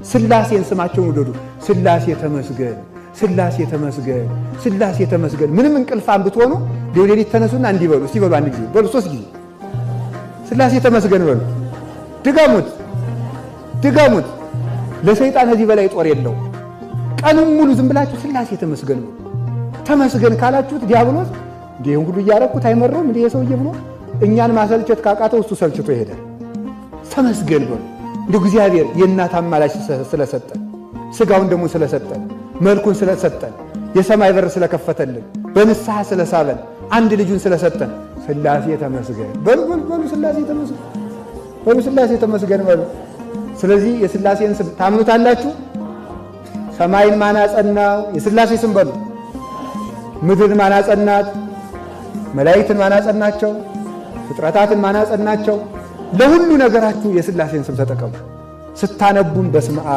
ስላሴን ስማቸውን ውደዱ። ስላሴ ተመስገን፣ ስላሴ ተመስገን፣ ስላሴ ተመስገን። ምንም እንቅልፋም ብትሆኑ ሌሊት ተነሱና እንዲህ በሉ። እስቲ በሉ አንድ ጊዜ በሉ፣ 3 ጊዜ ስላሴ ተመስገን በሉ። ድገሙት፣ ድገሙት። ለሰይጣን ከዚህ በላይ ጦር የለው። ቀኑን ሙሉ ዝም ብላችሁ ስላሴ ተመስገን በሉ። ተመስገን ካላችሁት ዲያብሎስ እንዲህ ሁሉ እያረኩት አይመረውም እንዲህ ሰውዬ ብሎ እኛን ማሰልቸት ካቃተው እሱ ሰልችቶ ይሄዳል። ተመስገን በሉ። እንደ እግዚአብሔር የእናት አማላጅ ስለሰጠን፣ ስጋውን ደግሞ ስለሰጠን፣ መልኩን ስለሰጠን፣ የሰማይ በር ስለከፈተልን፣ በንስሐ ስለሳበን፣ አንድ ልጁን ስለሰጠን ስላሴ ተመስገን በሉ በሉ። ስላሴ ተመስገን በሉ። ስላሴ ተመስገን በሉ። ስለዚህ የስላሴን ስም ታምኑታላችሁ? ሰማይን ማን አጸናው? የስላሴ ስም በሉ። ምድርን ማን አጸናት? መላእክትን ማን አጸናቸው? ፍጥረታትን ማን አጸናቸው? ለሁሉ ነገራችሁ የስላሴን ስም ተጠቀሙ። ስታነቡን በስመ አብ